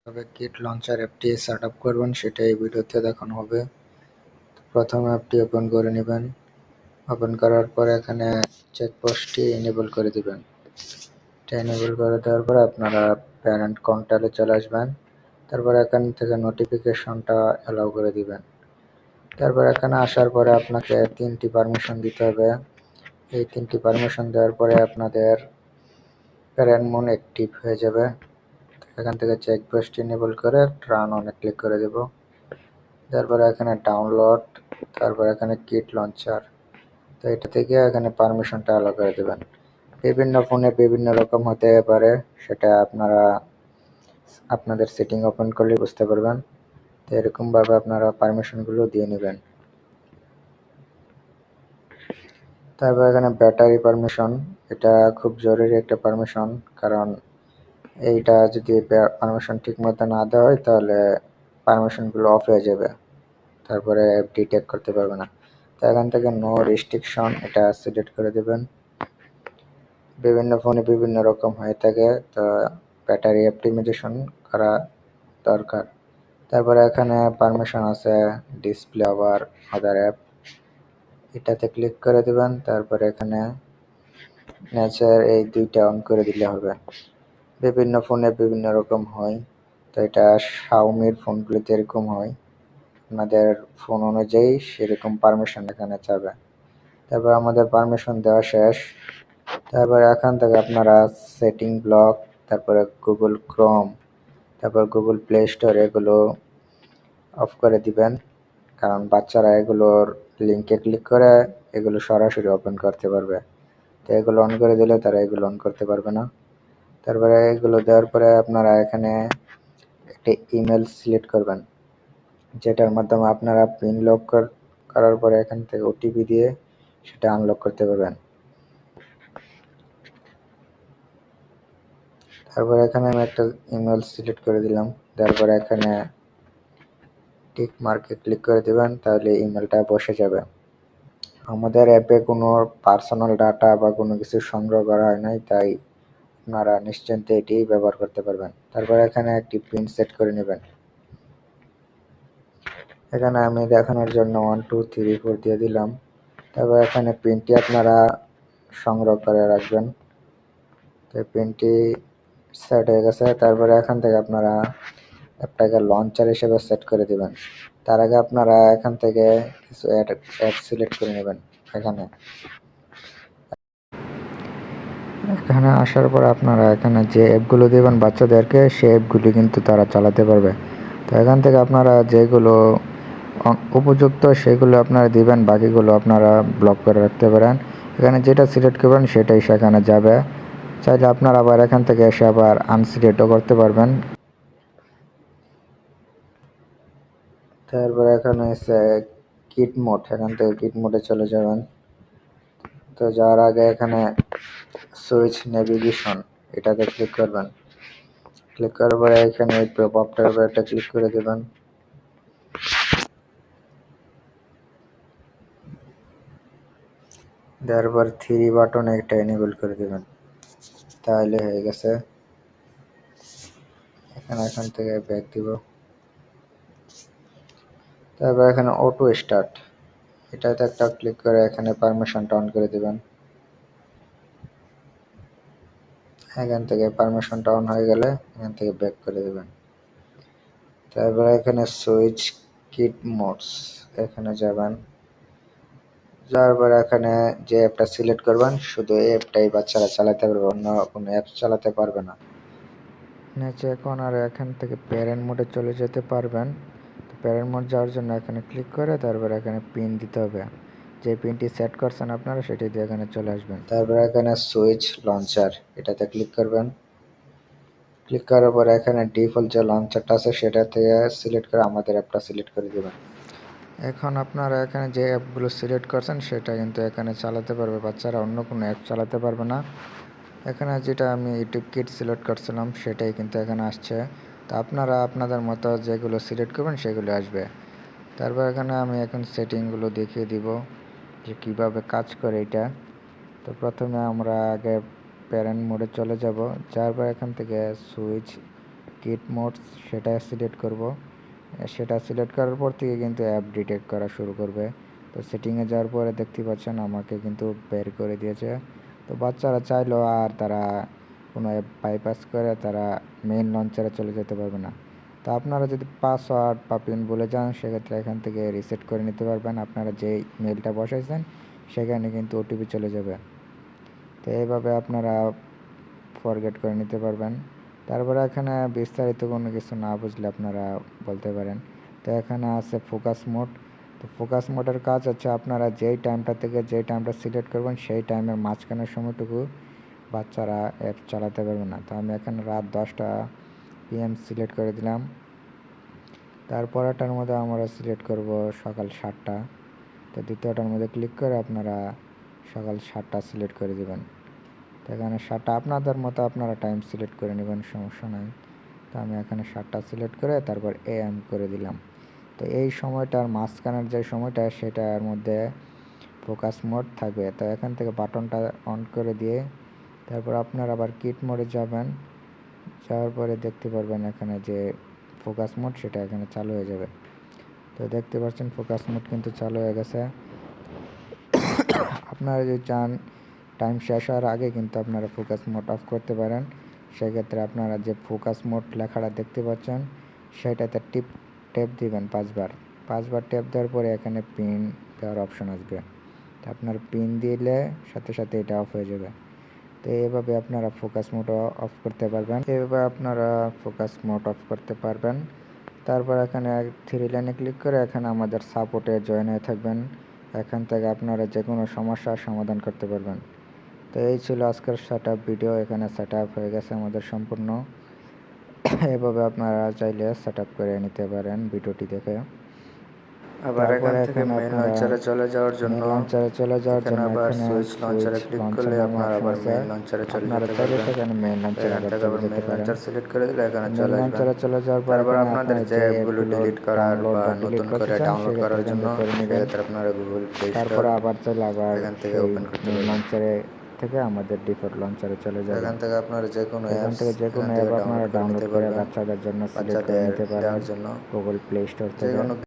তবে kit launcher অ্যাপটি setup করবেন সেটা এই ভিডিওতে দেখানো হবে। প্রথমে অ্যাপটি ওপেন করে নেবেন। ওপেন করার পরে এখানে চেকবক্সটি এনেবল করে দিবেন। এটা এনেবল করে দেওয়ার পরে আপনারা প্যারেন্ট কন্ট্রোলে চলে আসবেন। তারপর এখান থেকে নোটিফিকেশনটা অ্যালাউ করে দিবেন। তারপর এখানে আসার পরে আপনাকে 3টি পারমিশন দিতে হবে। এই 3টি পারমিশন দেওয়ার পরে আপনাদের প্যারেন্ট মোড অ্যাক্টিভ হয়ে যাবে। এখান থেকে চেকবক্সটি এনেবল করে রান অনে ক্লিক করে দেব। তারপরে এখানে ডাউনলোড, তারপর এখানে কিট লঞ্চার, তো এটা থেকে এখানে পারমিশনটা অ্যালাউ করে দেবেন। বিভিন্ন ফোনে বিভিন্ন রকম হতে পারে, সেটা আপনারা আপনাদের সেটিং ওপেন করলে বুঝতে পারবেন। তো এরকমভাবে আপনারা পারমিশনগুলো দিয়ে নেবেন। তারপর এখানে ব্যাটারি পারমিশন, এটা খুব জরুরি একটা পারমিশন, কারণ এইটা যদি পারমিশন ঠিক মতো না দেওয়া হয় তাহলে পারমিশনগুলো অফ হয়ে যাবে, তারপরে ডিটেক্ট করতে পারবে না। তো এখান থেকে নো রেস্ট্রিকশন এটা সিলেক্ট করে দেবেন। বিভিন্ন ফোনে বিভিন্ন রকম হয়ে থাকে, তো ব্যাটারি অপটিমাইজেশন করা দরকার। তারপরে এখানে পারমিশন আছে ডিসপ্লে ওভার আদার অ্যাপ, এটাতে ক্লিক করে দেবেন। তারপরে এখানে নেচার এই দুইটা অন করে দিলে হবে। বিভিন্ন ফোনে বিভিন্ন রকম হয়, তো এটা শাওমির ফোনগুলিতে এরকম হয়, আপনাদের ফোন অনুযায়ী সেরকম পারমিশন এখানে যাবে। তারপর আমাদের পারমিশন দেওয়া শেষ। তারপর এখান থেকে আপনারা সেটিং ব্লক, তারপরে গুগল ক্রোম, তারপর গুগল প্লে স্টোর এগুলো অফ করে দিবেন, কারণ বাচ্চারা এগুলোর লিঙ্কে ক্লিক করে এগুলো সরাসরি ওপেন করতে পারবে। তো এগুলো অন করে দিলে তারা এগুলো অন করতে পারবে না। তারপরে এগুলো দেওয়ার পরে আপনারা এখানে একটি ইমেল সিলেক্ট করবেন, যেটার মাধ্যমে আপনারা পিন লক করার পরে এখান থেকে ওটিপি দিয়ে সেটা আনলক করতে পারবেন। তারপরে এখানে আমি একটা ইমেল সিলেক্ট করে দিলাম, তারপরে এখানে টিক মার্কে ক্লিক করে দিবেন, তাহলে ইমেলটা বসে যাবে। আমাদের অ্যাপে কোনো পার্সোনাল ডাটা বা কোনো কিছু সংগ্রহ করা হয় নাই, তাই আপনারা নিশ্চিন্তে এটি ব্যবহার করতে পারবেন। তারপর এখানে একটি পিন সেট করে নেবেন। এখানে আমি দেখানোর জন্য 1 2 3 4 দিয়ে দিলাম। তারপর এখানে পিনটি আপনারা সংগ্রহ করে রাখবেন। তো পিনটি সেট হয়ে গেছে। তারপরে এখান থেকে আপনারা অ্যাপটাকে লঞ্চার হিসেবে সেট করে দিবেন। তার আগে আপনারা এখান থেকে কিছু অ্যাড সিলেক্ট করে নেবেন। এখানে আসার পর আপনারা এখানে যে অ্যাপগুলো দেবেন বাচ্চাদেরকে, সেই অ্যাপগুলি কিন্তু তারা চালাতে পারবে। তো এখান থেকে আপনারা যেগুলো উপযুক্ত সেগুলো আপনারা দিবেন, বাকিগুলো আপনারা ব্লক করে রাখতে পারেন। এখানে যেটা সিলেক্ট করবেন সেটাই সেখানে যাবে। চাইলে আপনারা আবার এখান থেকে এসে আবার আনসিলেক্টও করতে পারবেন। তারপরে এখানে এসে কিট মোড, এখান থেকে কিট মোডে চলে যাবেন। তো যাওয়ার আগে এখানে সুইচ নেভিগেশন এটাতে ক্লিক করবেন। ক্লিক করার পরে এখানে এই পপ আপটার উপর একটা ক্লিক করে দেবেন। দেওয়ার পর 3 বাটন একটা এনেবল করে দেবেন, তাহলে হয়ে গেছে। এখান থেকে ব্যাক দিব। তারপর এখানে অটো স্টার্ট এটাতে একটা ক্লিক করে এখানে পারমিশনটা অন করে দেবেন। এখান থেকে পারমিশনটা অন হয়ে গেলে এখান থেকে ব্যাক করে দেবেন। তারপর এখানে সুইচ কিট মোডস এখানে যাবেন। যাওয়ার পর এখানে যে অ্যাপটা সিলেক্ট করবেন শুধু এই অ্যাপটাই বাচ্চারা চালাতে পারবে, অন্য কোনো অ্যাপ চালাতে পারবে না। নিচে এখন আর এখান থেকে প্যারেন্ট মোডে চলে যেতে পারবেন। তো প্যারেন্ট মোড যাওয়ার জন্য এখানে ক্লিক করে তারপর এখানে পিন দিতে হবে, যে পিনটি সেট করছেন আপনারা সেটি দিয়ে এখানে চলে আসবেন। তারপর এখানে সুইচ লঞ্চার এটাতে ক্লিক করবেন। ক্লিক করার পর এখানে ডিফল্ট যে লঞ্চারটা আছে সেটা থেকে সিলেক্ট করে আমাদের অ্যাপটা সিলেক্ট করে দেবেন। এখন আপনারা এখানে যে অ্যাপগুলো সিলেক্ট করছেন সেটা কিন্তু এখানে চালাতে পারবে বাচ্চারা, অন্য কোনো অ্যাপ চালাতে পারবে না। এখানে যেটা আমি ইউটিউব কিট সিলেক্ট করছিলাম সেটাই কিন্তু এখানে আসছে। তো আপনারা আপনাদের মতো যেগুলো সিলেক্ট করবেন সেগুলো আসবে। তারপর এখানে আমি এখন সেটিংগুলো দেখিয়ে দিব যে কিভাবে কাজ করে এটা। তো প্রথমে আমরা আগে প্যারেন্ট মোডে চলে যাব, যার পর এখান থেকে সুইচ কিট মোড সেটা সিলেক্ট করব। সেটা সিলেক্ট করার পর থেকে কিন্তু অ্যাপ ডিটেক্ট করা শুরু করবে। তো সেটিংয়ে যাওয়ার পরে দেখতে পাচ্ছেন আমাকে কিন্তু বের করে দিয়েছে। তো বাচ্চারা চাইলেও আর তারা কোনো অ্যাপ বাইপাস করে তারা মেইন লঞ্চারে চলে যেতে পারবে না। তো আপনারা যদি পাসওয়ার্ড বা পিন ভুলে যান সেক্ষেত্রে এখান থেকে রিসেট করে নিতে পারবেন। আপনারা যেই মেলটা বসাইছেন সেখানে কিন্তু ওটিপি চলে যাবে। তো এইভাবে আপনারা ফরগেট করে নিতে পারবেন। তারপরে এখানে বিস্তারিত কোনো কিছু না বুঝলে আপনারা বলতে পারেন। তো এখানে আছে ফোকাস মোড। তো ফোকাস মোডের কাজ হচ্ছে আপনারা যেই টাইমটা থেকে যেই টাইমটা সিলেক্ট করবেন সেই টাইমের মাঝখানের সময়টুকু বাচ্চারা অ্যাপ চালাতে পারবে না। তো আমি এখানে রাত 10টা PM সিলেক্ট করে দিলাম। তারপরেরটার মধ্যে আমরা সিলেক্ট করব সকাল 7টা। তো দ্বিতীয়টার মধ্যে ক্লিক করে আপনারা সকাল 7টা সিলেক্ট করে দেবেন। তো এখানে 7টা আপনাদের মতো আপনারা টাইম সিলেক্ট করে নেবেন, সমস্যা নাই। তো আমি এখানে 7টা সিলেক্ট করে তারপর AM করে দিলাম। তো এই সময়টার মাঝখানের যে সময়টা সেটার মধ্যে ফোকাস মোড থাকবে। তো এখান থেকে বাটনটা অন করে দিয়ে তারপর আপনারা আবার কিট মোডে যাবেন। যাওয়ার পরে দেখতে পারবেন এখানে যে ফোকাস মোড সেটা এখানে চালু হয়ে যাবে। তো দেখতে পাচ্ছেন ফোকাস মোড কিন্তু চালু হয়ে গেছে। আপনারা যদি চান টাইম শেষ হওয়ার আগে কিন্তু আপনারা ফোকাস মোড অফ করতে পারেন। সেক্ষেত্রে আপনারা যে ফোকাস মোড লেখাটা দেখতে পাচ্ছেন সেটাতে ট্যাপ দিবেন 5 বার। 5 বার ট্যাপ দেওয়ার পরে এখানে পিন দেওয়ার অপশন আসবে। তো আপনার পিন দিলে সাথে সাথে এটা অফ হয়ে যাবে। তো এইভাবে আপনারা ফোকাস মোড অফ করতে পারবেন। এইভাবে আপনারা ফোকাস মোড অফ করতে পারবেন। তারপর এখানে 3 লাইনে ক্লিক করে এখানে আমাদের সাপোর্টে জয়েন হয়ে থাকবেন। এখান থেকে আপনারা যে কোনো সমস্যার সমাধান করতে পারবেন। তো এই ছিল আজকের সেটআপ ভিডিও। এখানে সেটআপ হয়ে গেছে আমাদের সম্পূর্ণ। এভাবে আপনারা চাইলে সেটআপ করে নিতে পারেন ভিডিওটি দেখে। আবার এখান তারপরে থেকে এখানে মেইন আপনারা লঞ্চারে চলে যাওয়ার জন্য মেইন লঞ্চারে চলে যাওয়ার এখানে জন্য আবার এখানে সুইচ সুইচ লঞ্চারে ক্লিক লঞ্চার করলে নামে আপনার অপশন আবার আছে। মেইন লঞ্চারে চলে আপনারা যেতে চাইলে পারবেন। সেখানে মেইন লঞ্চারে এখান আবার থেকে চলে আবার যেতে মেইন পারেন। লঞ্চার সিলেক্ট করে দিলে এখানে মেইন চলে আসবেন। লঞ্চারে চলে যাওয়ার পর তারপর এখানে আপনাদের আপনারা যে যে অ্যাপগুলো অ্যাপগুলো ডিলিট করার ডাউনলোড বা বা ডিলিট নতুন করতে করে চান ডাউনলোড সেক্ষেত্রে করার এখান জন্য থেকে করে নেবেন। সেক্ষেত্রে আপনারা গুগল প্লে স্টোর তারপরে আবার চাইলে আবার এখান থেকে সেই ওপেন করতে মেইন পারবেন। লঞ্চারে থেকে আমাদের ডিফল্ট লঞ্চারে চলে তো যাবেন। এখান থেকে আপনারা যে কোনো তো এখান অ্যাপস থেকে যে কোনো এখান থেকে অ্যাপ আপনারা ডাউনলোড করে ডাউনলোড নিতে করে পারবেন বাচ্চাদের জন্য সিলেক্ট করে বাচ্চাদের নিতে পারেন দেওয়ার জন্য। গুগল প্লে স্টোর যে থেকে। কোনো